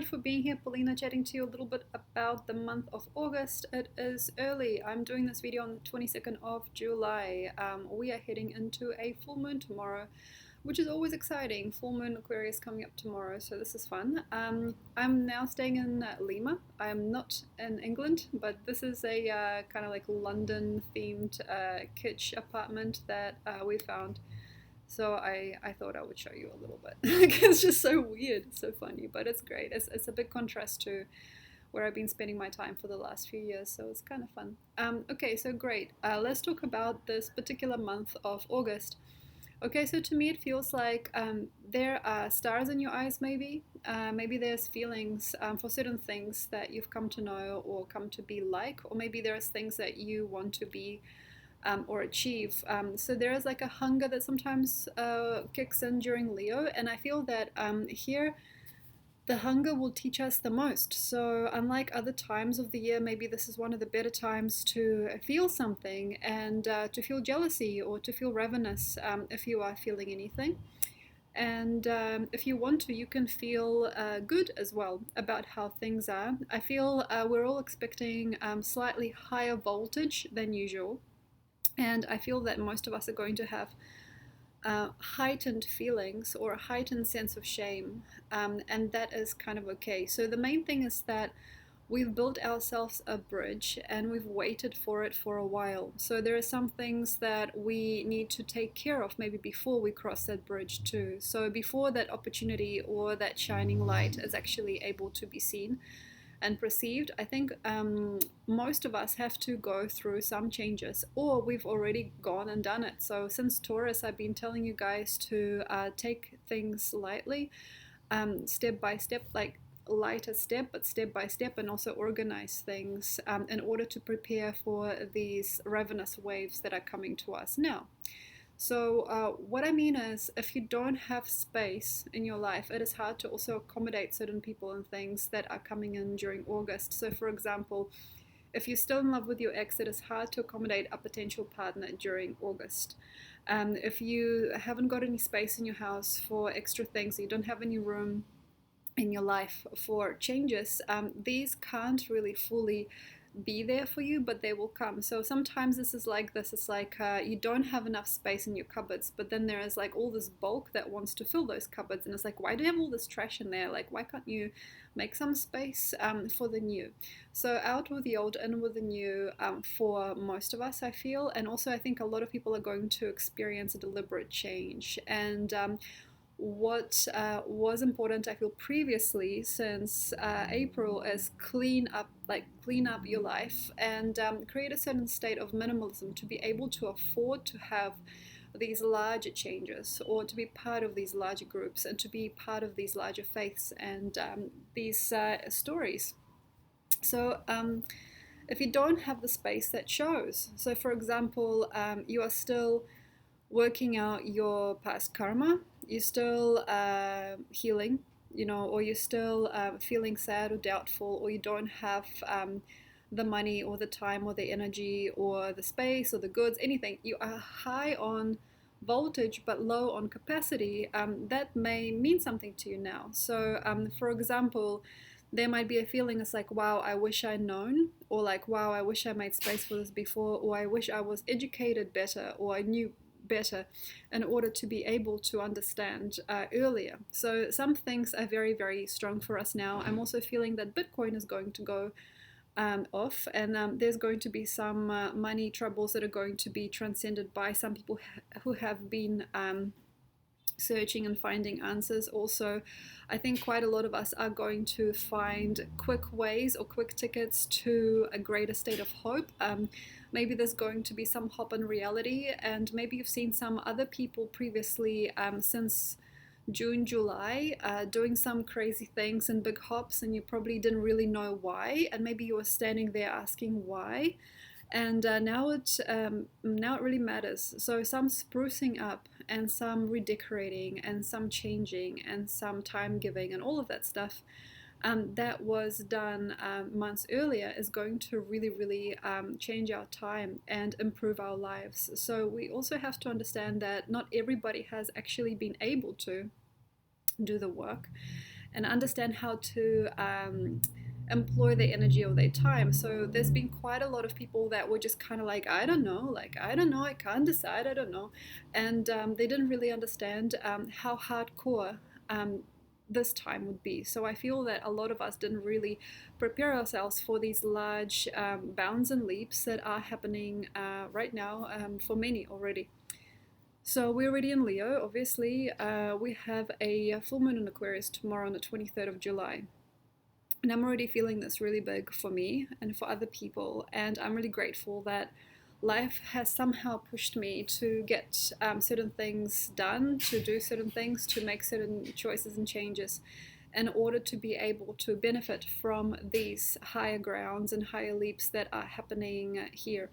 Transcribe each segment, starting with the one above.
good for being here. Polina chatting to you a little bit about the month of August. It is early. I'm doing this video on the 22nd of July. We are heading into a full moon tomorrow, which is always exciting. Full moon Aquarius coming up tomorrow, so this is fun. I'm now staying in Lima. I'm not in England, but this is a kind of like London themed kitsch apartment that we found. So I thought I would show you a little bit. It's just so weird, it's so funny, but it's great. It's a big contrast to where I've been spending my time for the last few years, so it's kind of fun. Okay, so great. Let's talk about this particular month of August. Okay, so to me it feels like there are stars in your eyes, maybe. Maybe there's feelings for certain things that you've come to know or come to be like, or maybe there's things that you want to be or achieve. So there is like a hunger that sometimes kicks in during Leo, and I feel that here the hunger will teach us the most. So unlike other times of the year, maybe this is one of the better times to feel something and to feel jealousy or to feel ravenous if you are feeling anything. And if you want to, you can feel good as well about how things are. I feel we're all expecting slightly higher voltage than usual. And I feel that most of us are going to have heightened feelings or a heightened sense of shame, and that is kind of okay. So the main thing is that we've built ourselves a bridge and we've waited for it for a while. So there are some things that we need to take care of maybe before we cross that bridge too. So before that opportunity or that shining light is actually able to be seen and perceived, I think most of us have to go through some changes, or we've already gone and done it. So since Taurus, I've been telling you guys to take things lightly, step by step, like lighter step, but step by step, and also organize things in order to prepare for these ravenous waves that are coming to us now. So what I mean is, if you don't have space in your life, it is hard to also accommodate certain people and things that are coming in during August. So for example, if you're still in love with your ex, it is hard to accommodate a potential partner during August. If you haven't got any space in your house for extra things, you don't have any room in your life for changes, these can't really fully be there for you, but they will come. So sometimes this is like this. It's like you don't have enough space in your cupboards, but then there is like all this bulk that wants to fill those cupboards, and it's like, why do you have all this trash in there? Like, why can't you make some space for the new? So out with the old, in with the new, for most of us, I feel. And also I think a lot of people are going to experience a deliberate change. And what was important, I feel, previously since April, is clean up your life and create a certain state of minimalism to be able to afford to have these larger changes, or to be part of these larger groups, and to be part of these larger faiths and these stories. So if you don't have the space, that shows. So for example, you are still working out your past karma, you're still healing, or you're still feeling sad or doubtful, or you don't have the money or the time or the energy or the space or the goods, anything. You are high on voltage but low on capacity. That may mean something to you now. So for example, there might be a feeling, it's like, wow, I wish I'd known, or like, wow, I wish I made space for this before, or I wish I was educated better, or I knew better in order to be able to understand earlier. So some things are very, very strong for us now. I'm also feeling that Bitcoin is going to go off, and there's going to be some money troubles that are going to be transcended by some people who have been searching and finding answers. Also, I think quite a lot of us are going to find quick ways or quick tickets to a greater state of hope. Maybe there's going to be some hop in reality, and maybe you've seen some other people previously since June, July, doing some crazy things and big hops, and you probably didn't really know why, and maybe you were standing there asking why. And now it really matters. So some sprucing up, and some redecorating, and some changing, and some time giving, and all of that stuff that was done months earlier is going to really, really change our time and improve our lives. So we also have to understand that not everybody has actually been able to do the work. and understand how to employ their energy or their time. So there's been quite a lot of people that were just kind of like, I don't know, I can't decide, I don't know. And they didn't really understand how hardcore this time would be. So I feel that a lot of us didn't really prepare ourselves for these large bounds and leaps that are happening right now for many already. So we're already in Leo, obviously. We have a full moon in Aquarius tomorrow on the 23rd of July. And I'm already feeling this really big for me and for other people. And I'm really grateful that life has somehow pushed me to get certain things done, to do certain things, to make certain choices and changes in order to be able to benefit from these higher grounds and higher leaps that are happening here.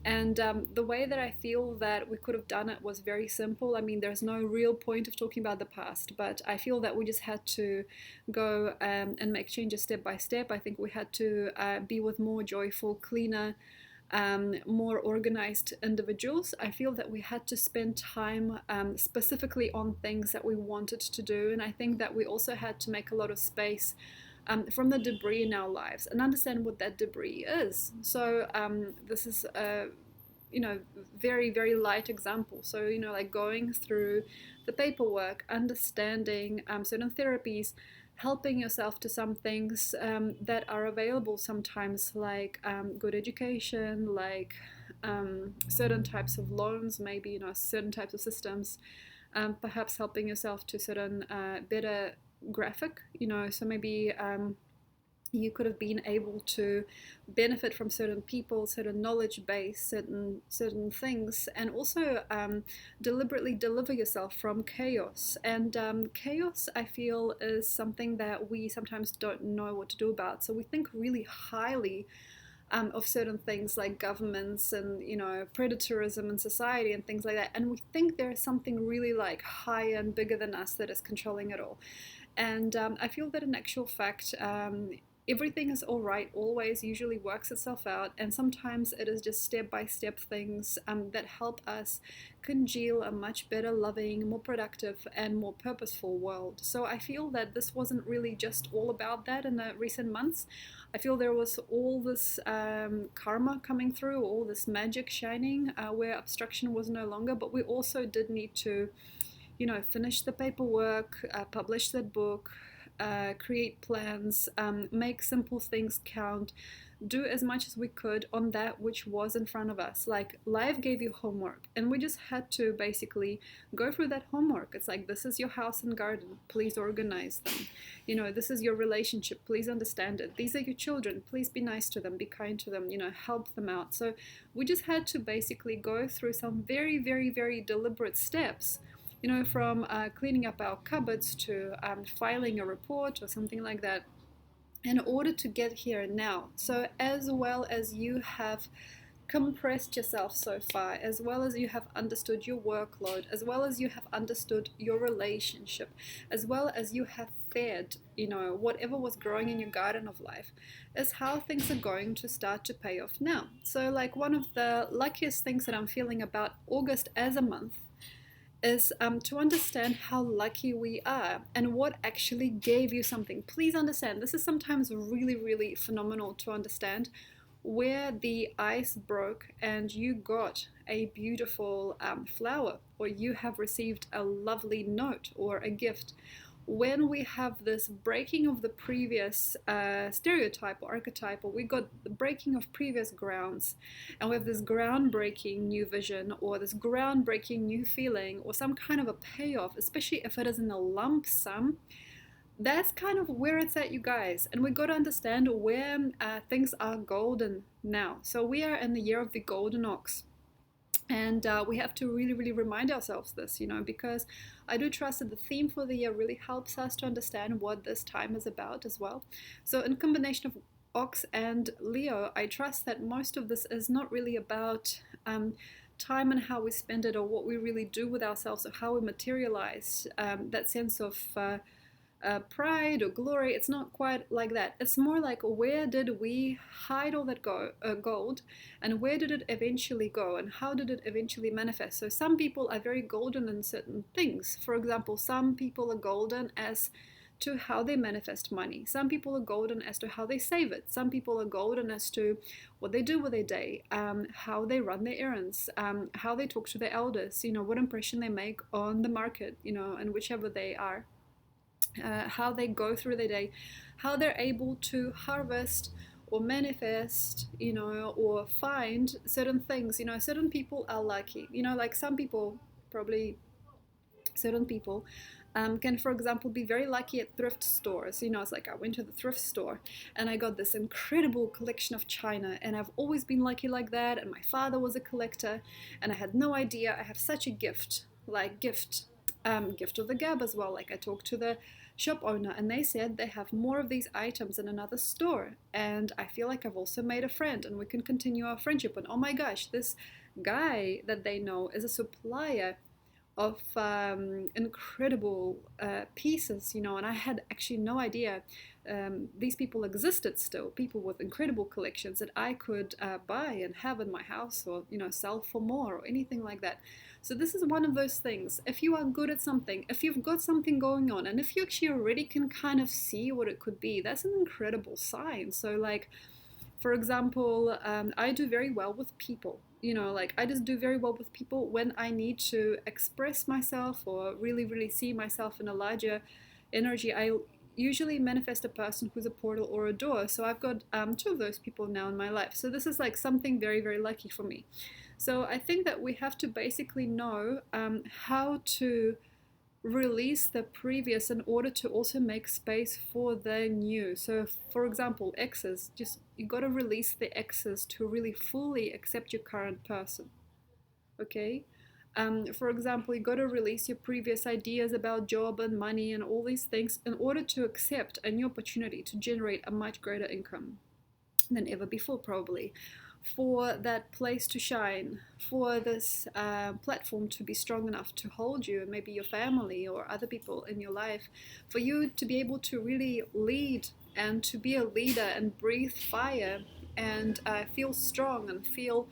And the way that I feel that we could have done it was very simple. I mean, there's no real point of talking about the past, but I feel that we just had to go and make changes step by step. I think we had to be with more joyful, cleaner, more organized individuals. I feel that we had to spend time specifically on things that we wanted to do. And I think that we also had to make a lot of space from the debris in our lives and understand what that debris is. So this is a very, very light example. So like going through the paperwork, understanding certain therapies, helping yourself to some things that are available sometimes, like good education, like certain types of loans, maybe certain types of systems, perhaps helping yourself to certain better graphic, so maybe you could have been able to benefit from certain people, certain knowledge base, certain things, and also deliberately deliver yourself from chaos. And chaos, I feel, is something that we sometimes don't know what to do about. So we think really highly of certain things like governments and predatorism in society and things like that, and we think there is something really like higher and bigger than us that is controlling it all. And I feel that in actual fact, everything is all right, always usually works itself out, and sometimes it is just step-by-step things that help us congeal a much better, loving, more productive, and more purposeful world. So I feel that this wasn't really just all about that in the recent months. I feel there was all this karma coming through, all this magic shining, where obstruction was no longer, but we also did need to finish the paperwork, publish that book, create plans, make simple things count, do as much as we could on that which was in front of us. Like, life gave you homework, and we just had to basically go through that homework. It's like, this is your house and garden, please organize them. This is your relationship, please understand it. These are your children, please be nice to them, be kind to them, help them out. So we just had to basically go through some very, very, very deliberate steps, from cleaning up our cupboards to filing a report or something like that, in order to get here now. So as well as you have compressed yourself so far, as well as you have understood your workload, as well as you have understood your relationship, as well as you have fed, whatever was growing in your garden of life, is how things are going to start to pay off now. So like, one of the luckiest things that I'm feeling about August as a month is to understand how lucky we are and what actually gave you something. Please understand, this is sometimes really, really phenomenal to understand, where the ice broke and you got a beautiful flower, or you have received a lovely note or a gift. When we have this breaking of the previous stereotype or archetype, or we got the breaking of previous grounds, and we have this groundbreaking new vision, or this groundbreaking new feeling, or some kind of a payoff, especially if it is in a lump sum, that's kind of where it's at, you guys. And we got to understand where things are golden now. So we are in the year of the golden ox. And we have to really, really remind ourselves this, because I do trust that the theme for the year really helps us to understand what this time is about as well. So in combination of Ox and Leo, I trust that most of this is not really about time and how we spend it, or what we really do with ourselves, or how we materialize that sense of pride or glory. It's not quite like that. It's more like, where did we hide all that gold, and where did it eventually go, and how did it eventually manifest? So some people are very golden in certain things. For example, some people are golden as to how they manifest money. Some people are golden as to how they save it. Some people are golden as to what they do with their day, how they run their errands, how they talk to their elders, what impression they make on the market, and whichever they are, how they go through their day, how they're able to harvest or manifest, or find certain things. Certain people are lucky, like some people, probably certain people can, for example, be very lucky at thrift stores. It's like I went to the thrift store and I got this incredible collection of china, and I've always been lucky like that. And my father was a collector, and I had no idea I have such a gift, gift of the gab as well. Like I talked to the shop owner, and they said they have more of these items in another store, and I feel like I've also made a friend, and we can continue our friendship. And oh my gosh, this guy that they know is a supplier of incredible pieces, and I had actually no idea these people existed still, people with incredible collections that I could buy and have in my house, or sell for more, or anything like that. So this is one of those things. If you are good at something, if you've got something going on, and if you actually already can kind of see what it could be, that's an incredible sign. So like, for example, I do very well with people. Like I just do very well with people when I need to express myself or really, really see myself in a larger energy. I usually manifest a person who's a portal or a door. So I've got two of those people now in my life. So this is like something very, very lucky for me. So I think that we have to basically know how to release the previous in order to also make space for the new. So for example, exes, just you got to release the exes to really fully accept your current person. Okay. For example, you got to release your previous ideas about job and money and all these things in order to accept a new opportunity to generate a much greater income than ever before, probably, for that place to shine, for this platform to be strong enough to hold you, and maybe your family or other people in your life, for you to be able to really lead and to be a leader and breathe fire and feel strong and feel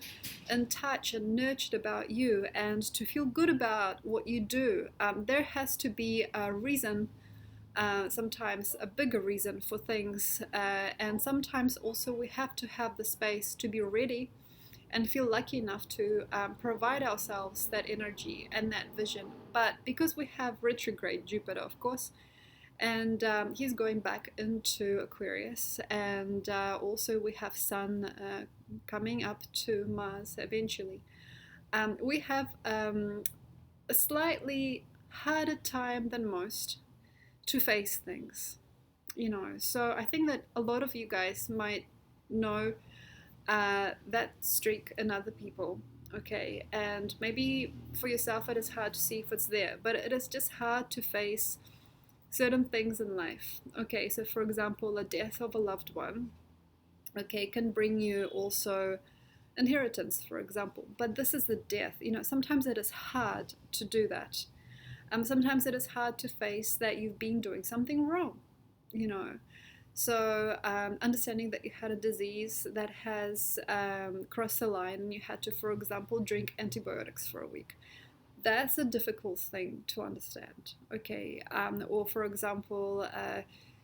in touch and nurtured about you, and to feel good about what you do. There has to be a reason, sometimes a bigger reason for things, and sometimes also we have to have the space to be ready and feel lucky enough to provide ourselves that energy and that vision. But because we have retrograde Jupiter, of course, and he's going back into Aquarius, and also we have Sun coming up to Mars eventually, we have a slightly harder time than most to face things, so I think that a lot of you guys might know that streak in other people. Okay, and maybe for yourself it is hard to see if it's there, but it is just hard to face certain things in life. Okay, so for example, the death of a loved one, okay, can bring you also inheritance, for example, but this is the death. Sometimes it is hard to do that. Sometimes it is hard to face that you've been doing something wrong, so understanding that you had a disease that has crossed the line, and you had to, for example, drink antibiotics for a week. That's a difficult thing to understand. Okay, or for example,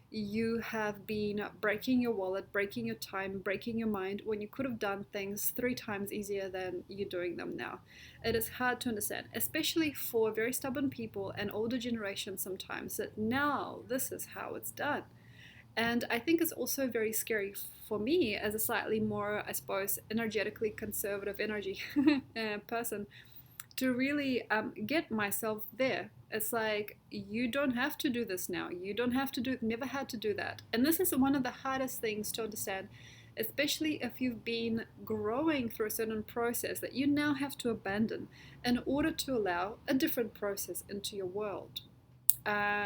you have been breaking your wallet, breaking your time, breaking your mind when you could have done things 3 times easier than you're doing them now. It is hard to understand, especially for very stubborn people and older generations sometimes, that now this is how it's done. And I think it's also very scary for me as a slightly more, I suppose, energetically conservative energy person, to really get myself there. It's like, you don't have to do this now. You don't have to do, never had to do that. And this is one of the hardest things to understand, especially if you've been growing through a certain process that you now have to abandon in order to allow a different process into your world.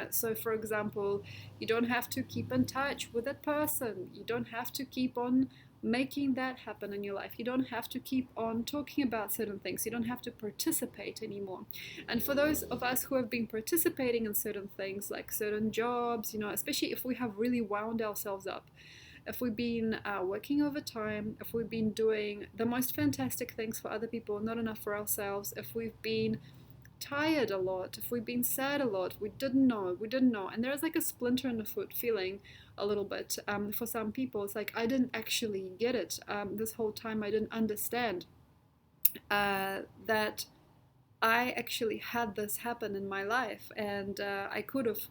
So for example, you don't have to keep in touch with that person. You don't have to keep on making that happen in your life. You don't have to keep on talking about certain things. You don't have to participate anymore. And for those of us who have been participating in certain things, like certain jobs, especially if we have really wound ourselves up, if we've been working overtime, if we've been doing the most fantastic things for other people, not enough for ourselves, if we've been tired a lot, if we've been sad a lot, we didn't know. And there's like a splinter in the foot feeling a little bit. For some people, it's like, I didn't actually get it. This whole time, I didn't understand that I actually had this happen in my life, and I could have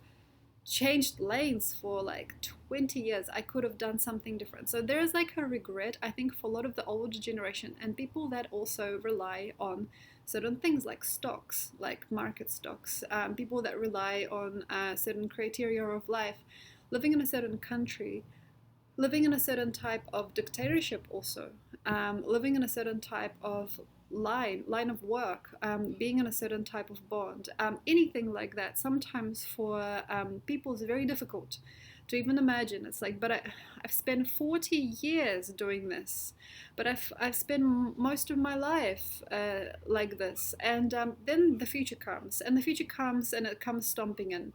changed lanes for like 20 years. I could have done something different. So there's like a regret, I think, for a lot of the older generation and people that also rely on certain things like stocks, like market stocks, people that rely on certain criteria of life, living in a certain country, living in a certain type of dictatorship also, living in a certain type of line of work, being in a certain type of bond, anything like that. Sometimes for people it's very difficult to even imagine. It's like, but I've spent 40 years doing this, but I've spent most of my life like this, and then the future comes, and the future comes, and it comes stomping in.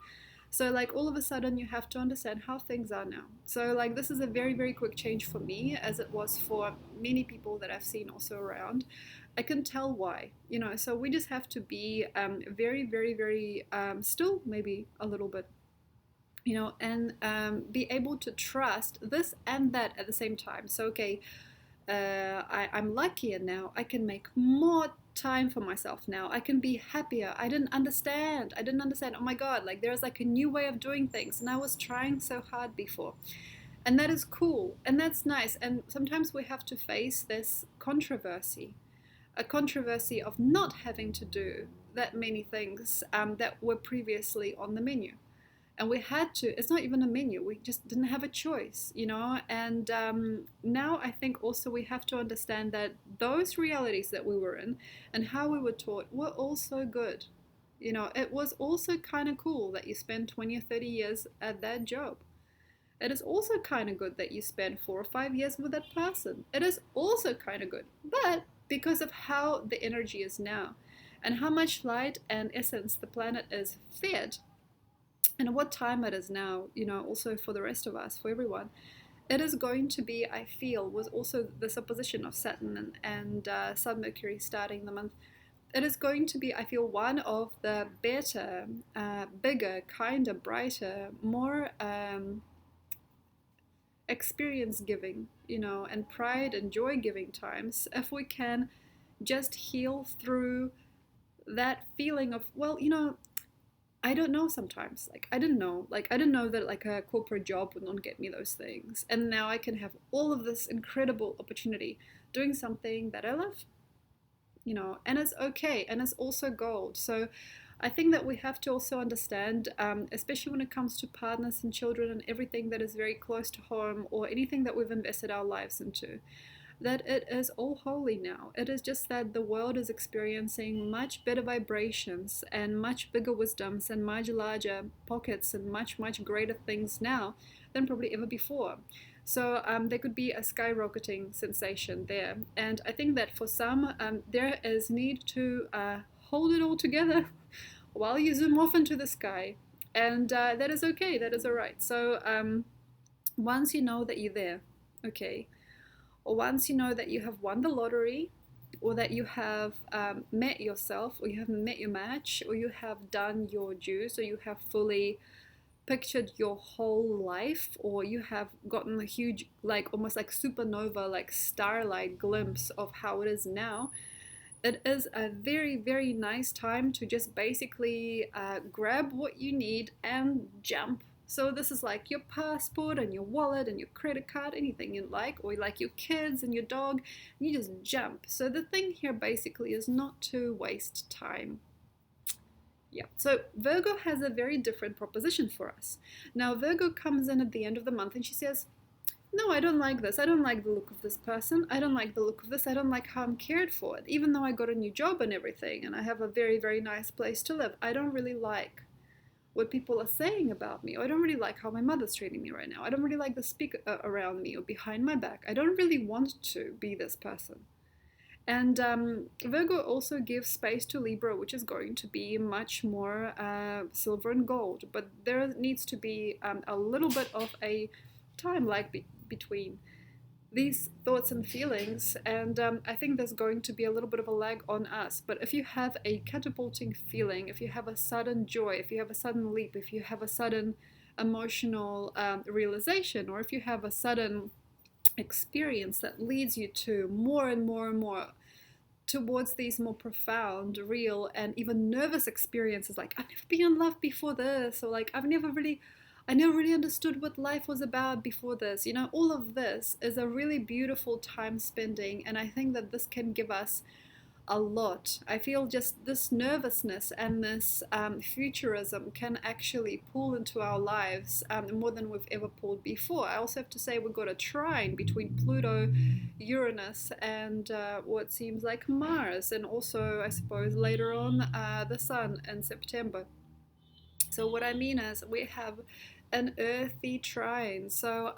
So like all of a sudden you have to understand how things are now. So like this is a very, very quick change for me, as it was for many people that I've seen also around. I can tell why, so we just have to be very, very, very still, maybe a little bit, and be able to trust this and that at the same time. So, okay, I'm luckier now. I can make more time for myself now. I can be happier. I didn't understand. Oh my God, like there's like a new way of doing things. And I was trying so hard before. And that is cool. And that's nice. And sometimes we have to face this controversy, a controversy of not having to do that many things that were previously on the menu. And we had to, it's not even a menu, we just didn't have a choice, and now I think also we have to understand that those realities that we were in and how we were taught were also good. It was also kind of cool that you spend 20 or 30 years at that job. It is also kind of good that you spend 4 or 5 years with that person. It is also kind of good, but because of how the energy is now and how much light and essence the planet is fed, and what time it is now, also for the rest of us, for everyone, it is going to be, I feel, was also this opposition of Saturn and Sun Mercury starting the month. It is going to be, I feel, one of the better, bigger, kinder, brighter, more experience giving, and pride and joy giving times, if we can just heal through that feeling of, well, I don't know sometimes. Like, I didn't know. Like, I didn't know that, like, a corporate job would not get me those things. And now I can have all of this incredible opportunity doing something that I love, and it's okay. And it's also gold. So I think that we have to also understand, especially when it comes to partners and children and everything that is very close to home or anything that we've invested our lives into, that it is all holy now. It is just that the world is experiencing much better vibrations and much bigger wisdoms and much larger pockets and much, much greater things now than probably ever before. So there could be a skyrocketing sensation there. And I think that for some, there is need to hold it all together while you zoom off into the sky. And that is okay, that is all right. So once you know that you're there, okay, or once you know that you have won the lottery, or that you have met yourself, or you have met your match, or you have done your dues, or you have fully pictured your whole life, or you have gotten a huge, like almost like supernova, like starlight glimpse of how it is now, it is a very, very nice time to just basically grab what you need and jump. So this is like your passport and your wallet and your credit card, anything you like, or like your kids and your dog, you just jump. So the thing here basically is not to waste time. Yeah, so Virgo has a very different proposition for us. Now Virgo comes in at the end of the month and she says, no, I don't like this. I don't like the look of this person. I don't like the look of this. I don't like how I'm cared for. Even though I got a new job and everything and I have a very, very nice place to live, I don't really like what people are saying about me, or I don't really like how my mother's treating me right now. I don't really like the speak around me or behind my back. I don't really want to be this person. And Virgo also gives space to Libra, which is going to be much more silver and gold. But there needs to be a little bit of a time lag between. these thoughts and feelings, and I think there's going to be a little bit of a lag on us. But if you have a catapulting feeling, if you have a sudden joy, if you have a sudden leap, if you have a sudden emotional realization, or if you have a sudden experience that leads you to more and more and more towards these more profound, real, and even nervous experiences, like I've never been in love before this, or like I never really understood what life was about before this. All of this is a really beautiful time spending, and I think that this can give us a lot. I feel just this nervousness and this futurism can actually pull into our lives more than we've ever pulled before. I also have to say we've got a trine between Pluto, Uranus, and what seems like Mars, and also, I suppose, later on the Sun in September. So what I mean is we have an earthy trine. So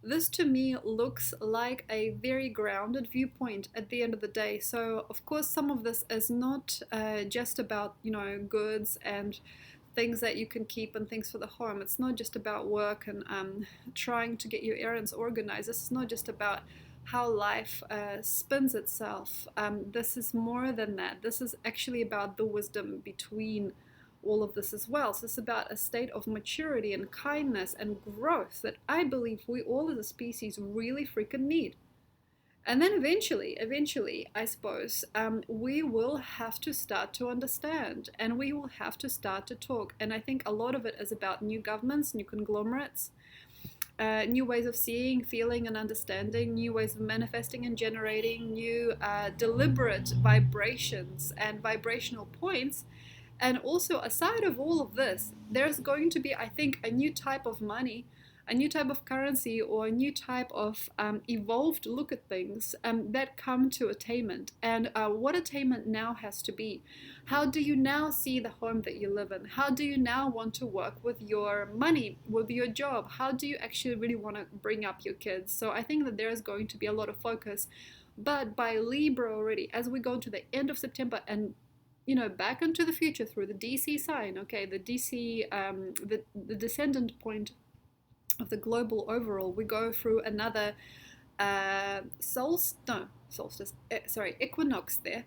this to me looks like a very grounded viewpoint at the end of the day. So of course some of this is not just about goods and things that you can keep and things for the home. It's not just about work and trying to get your errands organized. This is not just about how life spins itself. This is more than that. This is actually about the wisdom between all of this as well. So it's about a state of maturity and kindness and growth that I believe we all as a species really freaking need. And then eventually, I suppose, we will have to start to understand, and we will have to start to talk. And I think a lot of it is about new governments, new conglomerates, new ways of seeing, feeling, and understanding, new ways of manifesting and generating, new deliberate vibrations and vibrational points. And also, aside of all of this, there's going to be, I think, a new type of money, a new type of currency, or a new type of evolved look at things that come to attainment. And what attainment now has to be. How do you now see the home that you live in? How do you now want to work with your money, with your job? How do you actually really want to bring up your kids? So I think that there is going to be a lot of focus. But by Libra already, as we go to the end of September and back into the future through the DC sign, okay, the DC, the descendant point of the global overall, we go through another equinox there.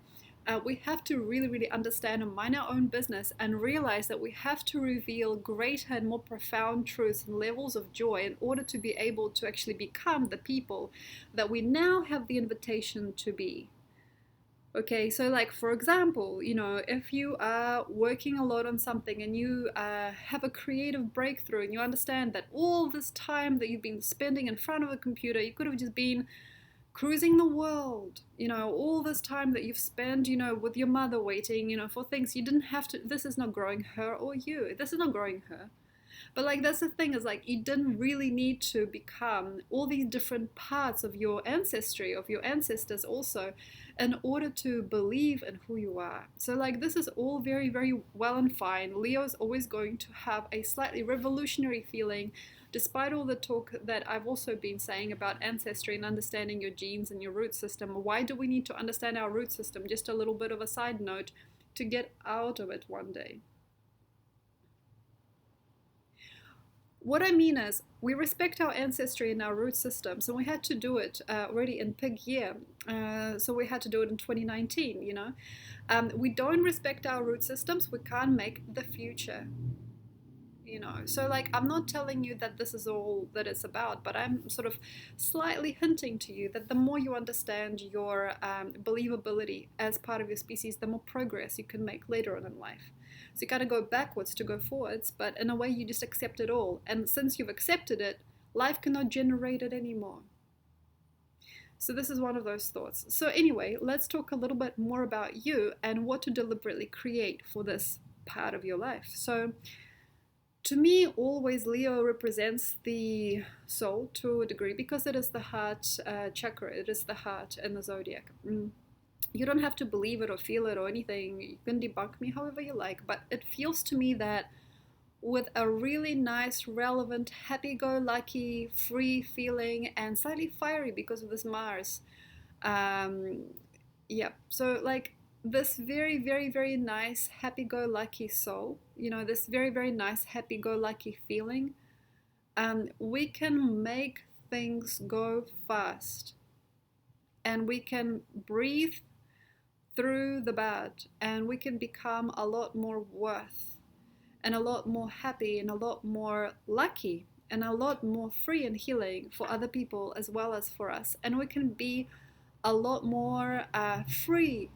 We have to really, really understand and mind our own business and realize that we have to reveal greater and more profound truths and levels of joy in order to be able to actually become the people that we now have the invitation to be. Okay, so like for example, if you are working a lot on something and you have a creative breakthrough and you understand that all this time that you've been spending in front of a computer, you could have just been cruising the world, all this time that you've spent, with your mother waiting, for things you didn't have to, this is not growing her or you, this is not growing her. But like that's the thing, is like you didn't really need to become all these different parts of your ancestry, of your ancestors also, in order to believe in who you are. So like this is all very, very well and fine. Leo is always going to have a slightly revolutionary feeling, despite all the talk that I've also been saying about ancestry and understanding your genes and your root system. Why do we need to understand our root system? Just a little bit of a side note, to get out of it one day. What I mean is, we respect our ancestry and our root systems, and we had to do it already in Pig Year. So we had to do it in 2019, We don't respect our root systems, we can't make the future. So like I'm not telling you that this is all that it's about, but I'm sort of slightly hinting to you that the more you understand your believability as part of your species, the more progress you can make later on in life. So you gotta go backwards to go forwards, but in a way you just accept it all. And since you've accepted it, life cannot generate it anymore. So this is one of those thoughts. So anyway, let's talk a little bit more about you and what to deliberately create for this part of your life. So to me, always Leo represents the soul to a degree, because it is the heart chakra, it is the heart in the zodiac. You don't have to believe it or feel it or anything. You can debunk me however you like, but it feels to me that with a really nice, relevant, happy-go-lucky, free feeling, and slightly fiery because of this Mars. So like this very, very, very nice, happy-go-lucky soul, this very, very nice, happy-go-lucky feeling, we can make things go fast and we can breathe through the bad, and we can become a lot more worth and a lot more happy and a lot more lucky and a lot more free and healing for other people as well as for us. And we can be a lot more free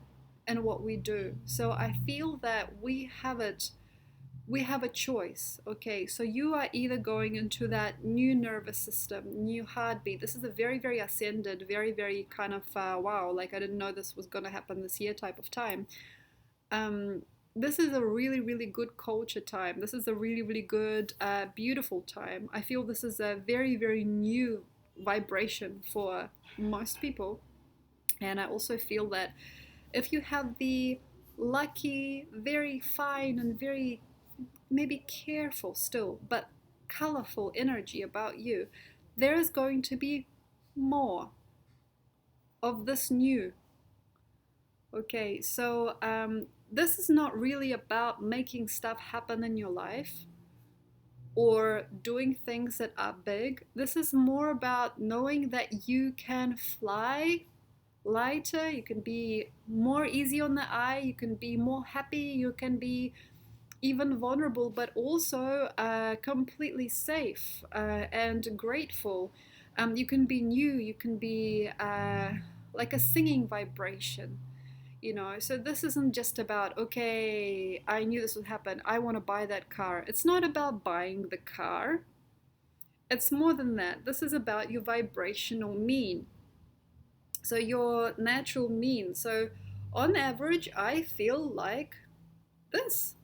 in what we do. So I feel that we have a choice. Okay, so you are either going into that new nervous system, new heartbeat. This is a very, very ascended, very, very kind of wow, like I didn't know this was going to happen this year type of time. um, this is a really, really good culture time. This is a really, really good, beautiful time. I feel this is a very, very new vibration for most people. And I also feel that if you have the lucky, very fine, and very maybe careful still, but colorful energy about you, there is going to be more of this new. Okay, so this is not really about making stuff happen in your life or doing things that are big. This is more about knowing that you can fly lighter, you can be more easy on the eye, you can be more happy, you can be even vulnerable, but also completely safe and grateful. You can be new, you can be like a singing vibration, you know. So this isn't just about, okay, I knew this would happen, I want to buy that car. It's not about buying the car, it's more than that. This is about your vibrational mean, so your natural mean. So on average I feel like this.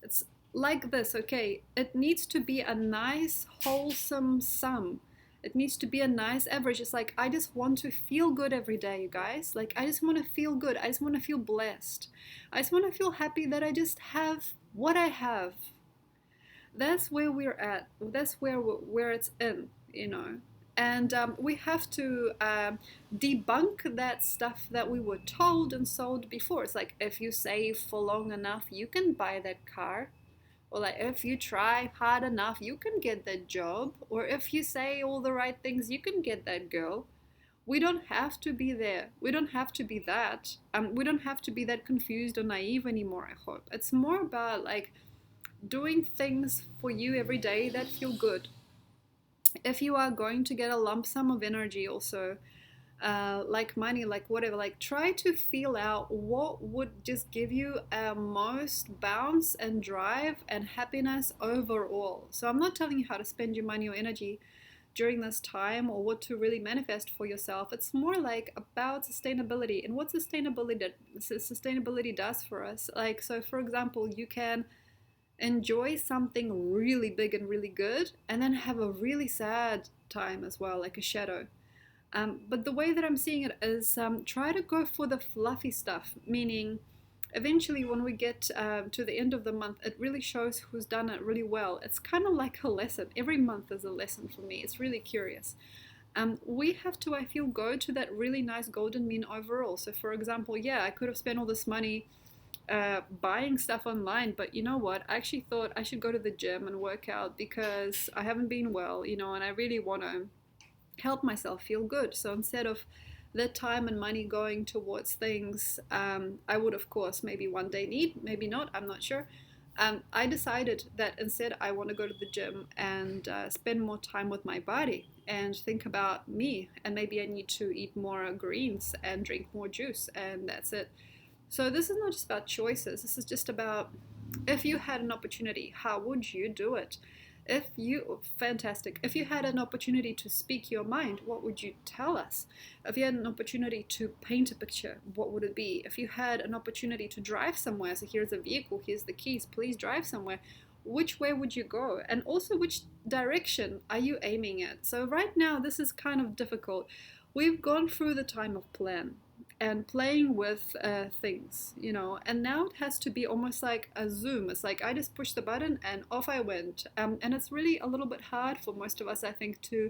It's like this, okay? It needs to be a nice, wholesome sum. It needs to be a nice average. It's like, I just want to feel good every day, you guys. Like, I just want to feel good. I just want to feel blessed. I just want to feel happy that I just have what I have. That's where we're at. That's where it's in, you know. And we have to debunk that stuff that we were told and sold before. It's like, if you save for long enough, you can buy that car. Or like, if you try hard enough, you can get that job. Or if you say all the right things, you can get that girl. We don't have to be there. We don't have to be that. We don't have to be that confused or naive anymore, I hope. It's more about like doing things for you every day that feel good. If you are going to get a lump sum of energy also, like money, like whatever, like try to feel out what would just give you a most bounce and drive and happiness overall. So I'm not telling you how to spend your money or energy during this time or what to really manifest for yourself. It's more like about sustainability and what sustainability does for us. Like, so for example, you can enjoy something really big and really good and then have a really sad time as well, like a shadow. But the way that I'm seeing it is try to go for the fluffy stuff, meaning eventually when we get to the end of the month, it really shows who's done it really well. It's kind of like a lesson. Every month is a lesson for me. It's really curious. We have to, I feel, go to that really nice golden mean overall. So for example, yeah, I could have spent all this money buying stuff online, but you know what? I actually thought I should go to the gym and work out because I haven't been well, you know, and I really want to help myself feel good. So instead of the time and money going towards things I would, of course, maybe one day need, maybe not, I'm not sure. I decided that instead I want to go to the gym and spend more time with my body and think about me. And maybe I need to eat more greens and drink more juice, and that's it. So this is not just about choices. This is just about, if you had an opportunity, how would you do it? Fantastic. If you had an opportunity to speak your mind, what would you tell us? If you had an opportunity to paint a picture, what would it be? If you had an opportunity to drive somewhere, so here's a vehicle, here's the keys, please drive somewhere, which way would you go? And also, which direction are you aiming at? So right now, this is kind of difficult. We've gone through the time of plan and playing with things, you know, and now it has to be almost like a zoom. It's like I just pushed the button and off I went. And it's really a little bit hard for most of us, I think, to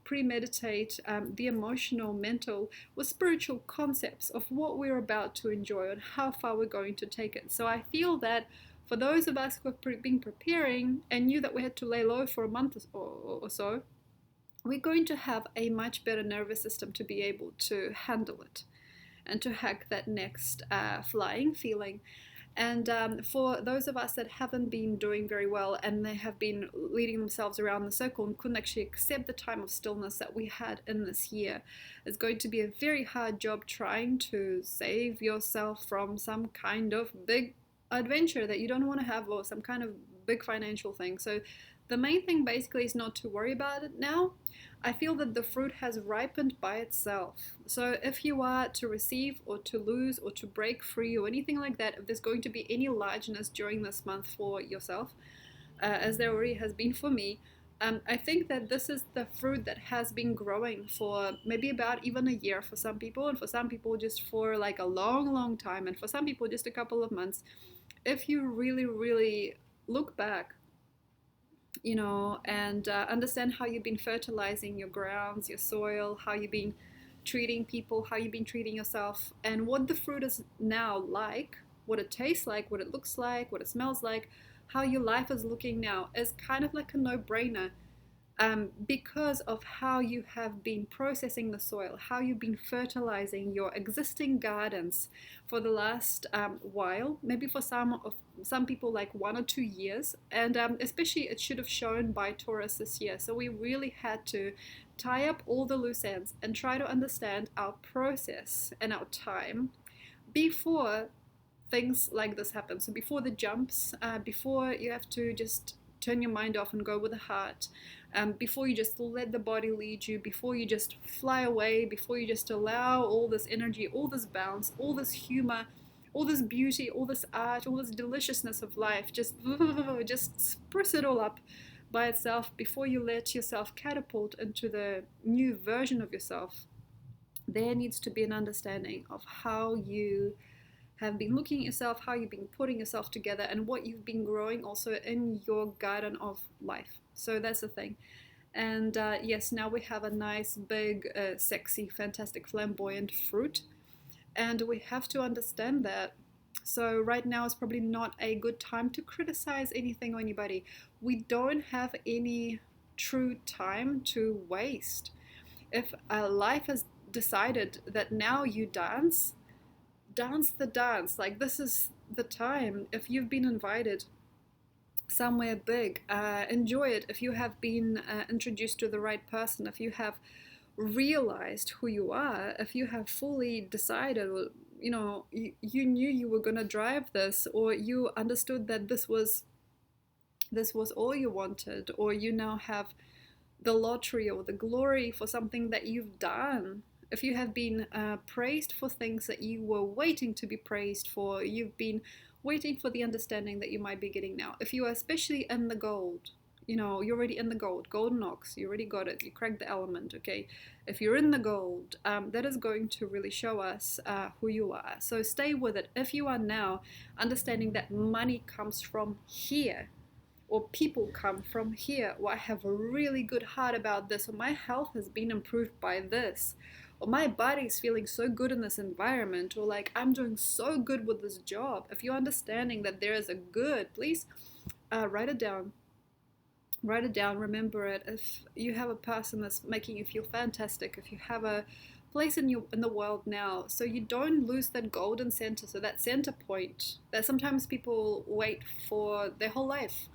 premeditate the emotional, mental, or spiritual concepts of what we're about to enjoy and how far we're going to take it. So I feel that for those of us who have been preparing and knew that we had to lay low for a month or so, we're going to have a much better nervous system to be able to handle it and to hack that next flying feeling. And for those of us that haven't been doing very well and they have been leading themselves around the circle and couldn't actually accept the time of stillness that we had in this year, it's going to be a very hard job trying to save yourself from some kind of big adventure that you don't want to have, or some kind of big financial thing. So the main thing basically is not to worry about it now. I feel that the fruit has ripened by itself. So if you are to receive or to lose or to break free or anything like that, if there's going to be any largeness during this month for yourself, as there already has been for me, I think that this is the fruit that has been growing for maybe about even a year for some people, and for some people just for like a long, long time, and for some people just a couple of months. If you really, really look back, and understand how you've been fertilizing your grounds, your soil, how you've been treating people, how you've been treating yourself, and what the fruit is now like, what it tastes like, what it looks like, what it smells like, how your life is looking now, is kind of like a no-brainer, because of how you have been processing the soil, how you've been fertilizing your existing gardens for the last while, maybe for some people like 1 or 2 years, and especially it should have shown by Taurus this year. So we really had to tie up all the loose ends and try to understand our process and our time before things like this happen. So before the jumps, before you have to just turn your mind off and go with the heart, before you just let the body lead you, before you just fly away, before you just allow all this energy, all this bounce, all this humor, all this beauty, all this art, all this deliciousness of life, just spruce it all up by itself before you let yourself catapult into the new version of yourself. There needs to be an understanding of how you have been looking at yourself, how you've been putting yourself together, and what you've been growing also in your garden of life. So that's the thing. And yes, now we have a nice, big, sexy, fantastic, flamboyant fruit. And we have to understand that. So right now is probably not a good time to criticize anything or anybody. We don't have any true time to waste. If life has decided that now you dance the dance. Like, this is the time. If you've been invited somewhere big, enjoy it. If you have been introduced to the right person, if you have realized who you are, if you have fully decided, you knew you were going to drive this, or you understood that this was all you wanted, or you now have the lottery or the glory for something that you've done. If you have been praised for things that you were waiting to be praised for, you've been waiting for the understanding that you might be getting now. If you are especially in the gold, you're already in the gold, golden ox, you already got it, you cracked the element, okay? If you're in the gold, that is going to really show us who you are. So stay with it. If you are now understanding that money comes from here, or people come from here, or I have a really good heart about this, or my health has been improved by this, or my body is feeling so good in this environment, or like I'm doing so good with this job. If you're understanding that there is a good, please write it down. Write it down, remember it. If you have a person that's making you feel fantastic, if you have a place in the world now, so you don't lose that golden center, so that center point that sometimes people wait for their whole life.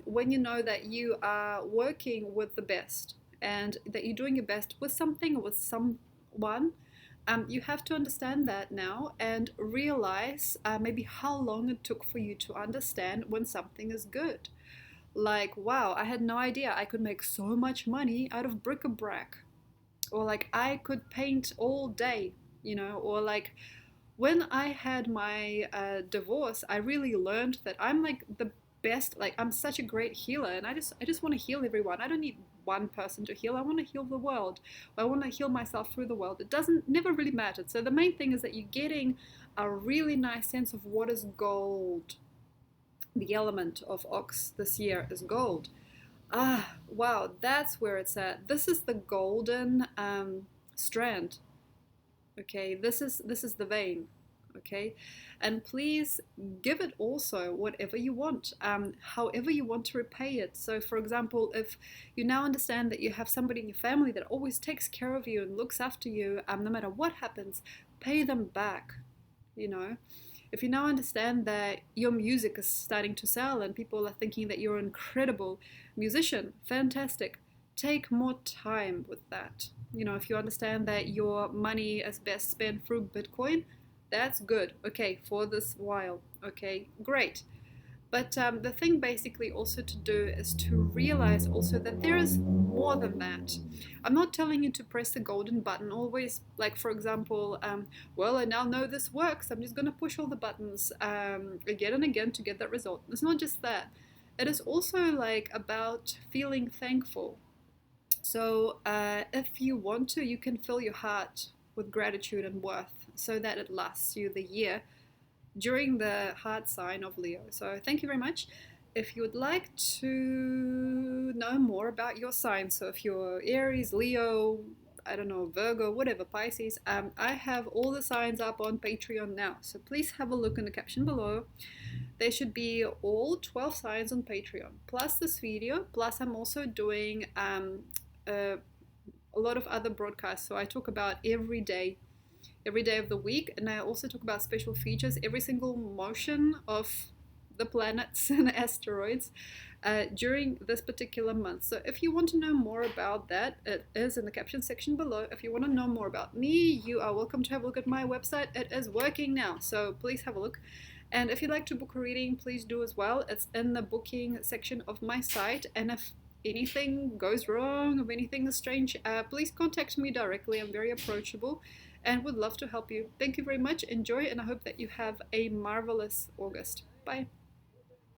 When you know that you are working with the best and that you're doing your best with something or with someone, you have to understand that now and realize maybe how long it took for you to understand when something is good. Like, wow, I had no idea I could make so much money out of bric-a-brac. Or like, I could paint all day, or like, when I had my divorce, I really learned that I'm like the best, like I'm such a great healer, and I just want to heal everyone. I don't need one person to heal. I want to heal the world. I want to heal myself through the world. It doesn't never really matter. So the main thing is that you're getting a really nice sense of what is gold. The element of ox this year is gold. Wow, that's where it's at. This is the golden strand. Okay, this is the vein. okay? And please give it also whatever you want, however you want to repay it. So for example, if you now understand that you have somebody in your family that always takes care of you and looks after you, no matter what happens, pay them back, you know. If you now understand that your music is starting to sell and people are thinking that you're an incredible musician, fantastic. Take more time with that. You know, if you understand that your money is best spent through Bitcoin, that's good. Okay, for this while. Okay, great. But the thing basically also to do is to realize also that there is more than that. I'm not telling you to press the golden button always, like for example, well, I now know this works. I'm just going to push all the buttons again and again to get that result. It's not just that. It is also like about feeling thankful. So if you want to, you can fill your heart with gratitude and worth so that it lasts you the year during the hard sign of Leo. So thank you very much. If you would like to know more about your sign, so if you're Aries, Leo, I don't know, Virgo, whatever, Pisces, I have all the signs up on Patreon now. So please have a look in the caption below. There should be all 12 signs on Patreon, plus this video, plus I'm also doing a lot of other broadcasts. So I talk about every day of the week, and I also talk about special features, every single motion of the planets and asteroids during this particular month. So if you want to know more about that, it is in the caption section below. If you want to know more about me, you are welcome to have a look at my website. It is working now, so please have a look. And if you'd like to book a reading, please do as well. It's in the booking section of my site. And if anything goes wrong, if anything is strange, please contact me directly. I'm very approachable and would love to help you. Thank you very much. Enjoy, and I hope that you have a marvelous August. Bye.